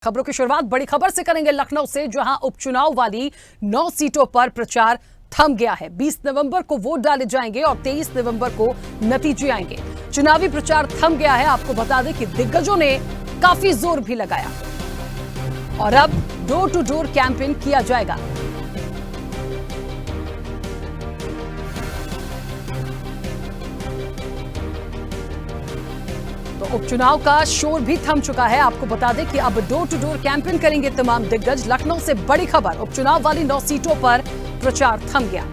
खबरों की शुरुआत बड़ी खबर से करेंगे लखनऊ से, जहां उपचुनाव वाली 9 सीटों पर प्रचार थम गया है। 20 नवंबर को वोट डाले जाएंगे और 23 नवंबर को नतीजे आएंगे। चुनावी प्रचार थम गया है। आपको बता दें कि दिग्गजों ने काफी जोर भी लगाया और अब डोर टू डोर कैंपेन किया जाएगा। तो उपचुनाव का शोर भी थम चुका है। आपको बता दें कि अब डोर टू डोर कैंपेन करेंगे तमाम दिग्गज। लखनऊ से बड़ी खबर, उपचुनाव वाली 9 सीटों पर प्रचार थम गया।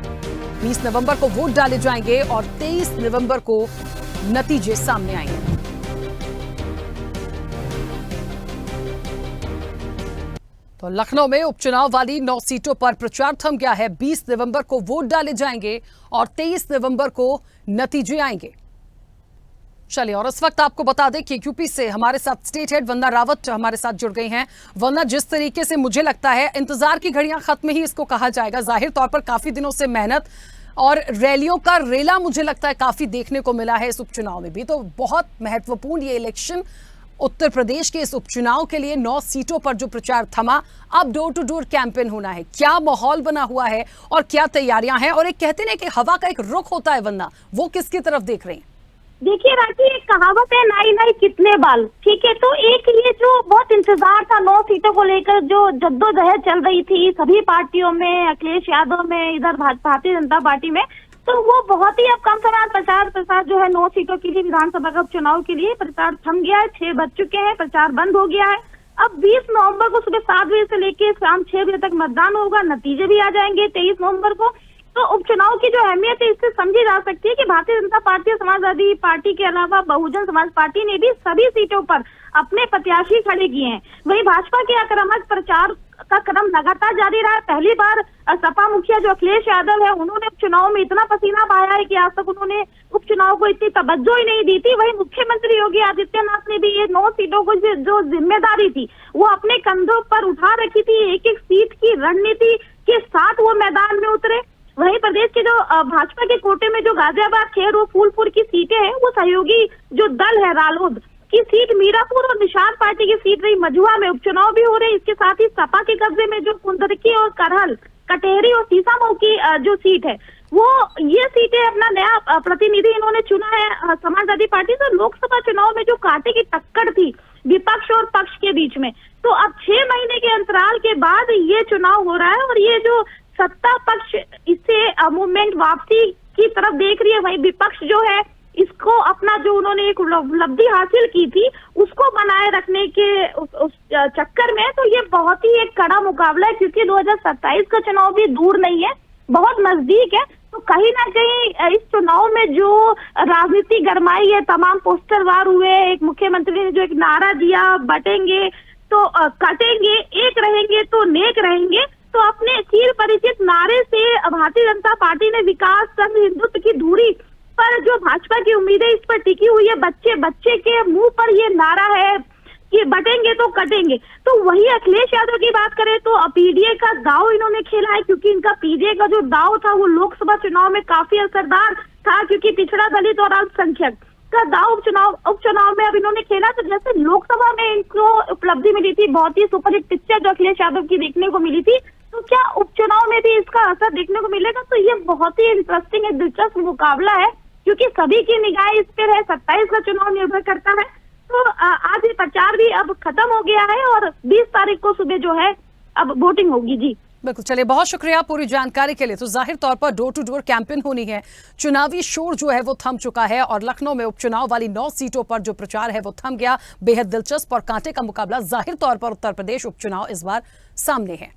20 नवंबर को वोट डाले जाएंगे और 23 नवंबर को नतीजे सामने आएंगे। तो लखनऊ में उपचुनाव वाली 9 सीटों पर प्रचार थम गया है। 20 नवंबर को वोट डाले जाएंगे और 23 नवंबर को नतीजे आएंगे। चलिए, और इस वक्त आपको बता दें कि यूपी से हमारे साथ स्टेट हेड वंदना रावत हमारे साथ जुड़ गई हैं। वंदना, जिस तरीके से मुझे लगता है इंतजार की घड़ियां खत्म ही इसको कहा जाएगा। जाहिर तौर पर काफी दिनों से मेहनत और रैलियों का रेला मुझे लगता है काफी देखने को मिला है इस उपचुनाव में भी। तो बहुत महत्वपूर्ण ये इलेक्शन उत्तर प्रदेश के इस उपचुनाव के लिए 9 सीटों पर जो प्रचार थमा, अब डोर टू डोर कैंपेन होना है। क्या माहौल बना हुआ है और क्या तैयारियां हैं? और एक कहते हैं कि हवा का एक रुख होता है वंदना, वो किसकी तरफ देख रही हैं? देखिए रांची, एक कहावत है, नाई नाई कितने बाल। ठीक है, तो एक ये जो बहुत इंतजार था 9 सीटों को लेकर, जो जद्दोजहद चल रही थी सभी पार्टियों में, अखिलेश यादव में, इधर भारतीय जनता पार्टी में, तो वो बहुत ही अब कम समय प्रचार जो है 9 सीटों के लिए विधानसभा का उपचुनाव के लिए प्रचार थम गया है। 6 बज चुके हैं, प्रचार बंद हो गया है। अब 20 नवंबर को सुबह 7 बजे से लेकर शाम 6 बजे तक मतदान होगा। नतीजे भी आ जाएंगे 23 नवंबर को। तो उपचुनाव की जो अहमियत है इससे समझी जा सकती है कि भारतीय जनता पार्टी और समाजवादी पार्टी के अलावा बहुजन समाज पार्टी ने भी सभी सीटों पर अपने प्रत्याशी खड़े किए हैं। वहीं भाजपा के आक्रामक प्रचार का क्रम लगातार जारी रहा है। पहली बार सपा मुखिया जो अखिलेश यादव है, उन्होंने उपचुनाव में इतना पसीना बहाया है कि आज तक उन्होंने उपचुनाव को इतनी तवज्जो ही नहीं दी थी। वहीं मुख्यमंत्री योगी आदित्यनाथ ने भी ये 9 सीटों को जो जिम्मेदारी थी वो अपने कंधों पर उठा रखी थी। एक एक सीट की रणनीति के साथ वो मैदान में उतरे। वहीं प्रदेश के जो भाजपा के कोटे में जो गाजियाबाद, खेर और फूलपुर की सीटें हैं, वो सहयोगी जो दल है रालोद की सीट, मीरापुर और निशान पार्टी की सीट रही मझुआ में उपचुनाव भी हो रहे। इसके साथ ही सपा के कब्जे में जो कुंदरकी और करहल, कटेहरी और सीसामऊ की जो सीट है, वो ये सीटें अपना नया प्रतिनिधि इन्होंने चुना है समाजवादी पार्टी से। लोकसभा चुनाव में जो कांटे की टक्कर थी विपक्ष और पक्ष के बीच में, तो अब 6 महीने के अंतराल के बाद ये चुनाव हो रहा है और ये जो सत्ता पक्ष इससे मूवमेंट वापसी की तरफ देख रही है। वहीं विपक्ष जो है इसको अपना जो उन्होंने एक उपलब्धि हासिल की थी उसको बनाए रखने के उस चक्कर में, तो ये बहुत ही एक कड़ा मुकाबला है, क्योंकि 2027 का चुनाव भी दूर नहीं है, बहुत नजदीक है। तो कहीं ना कहीं इस चुनाव में जो राजनीति गरमाई है, तमाम पोस्टर वार हुए, एक मुख्यमंत्री ने जो एक नारा दिया, बटेंगे तो कटेंगे, एक रहेंगे तो नेक रहेंगे, तो अपने चिर परिचित नारे से भारतीय जनता पार्टी ने विकास, संघ, हिंदुत्व की धुरी पर जो भाजपा की उम्मीदें इस पर टिकी हुई है। बच्चे के मुंह पर ये नारा है कि बटेंगे तो कटेंगे। तो वही अखिलेश यादव की बात करें तो पीडीए का दाव इन्होंने खेला है, क्योंकि इनका पीडीए का जो दाव था वो लोकसभा चुनाव में काफी असरदार था, क्योंकि पिछड़ा दलित और अल्पसंख्यक का दाव उपचुनाव में अब इन्होंने खेला। तो जैसे लोकसभा में इनको उपलब्धि मिली थी, बहुत ही सुपरहिट पिक्चर जो अखिलेश यादव की देखने को मिली थी, तो क्या उपचुनाव में भी इसका असर देखने को मिलेगा? तो ये बहुत ही इंटरेस्टिंग है, दिलचस्प मुकाबला है, क्योंकि सभी की निगाह इस पर है। 27 का चुनाव निर्भर करता है। तो आज ये प्रचार भी अब खत्म हो गया है और 20 तारीख को सुबह जो है अब वोटिंग होगी। जी बिल्कुल, चलिए, बहुत शुक्रिया पूरी जानकारी के लिए। तो जाहिर तौर पर डोर टू डोर कैंपेन होनी है। चुनावी शोर जो है वो थम चुका है और लखनऊ में उपचुनाव वाली 9 सीटों पर जो प्रचार है वो थम गया। बेहद दिलचस्प और कांटे का मुकाबला जाहिर तौर पर उत्तर प्रदेश उपचुनाव इस बार सामने है।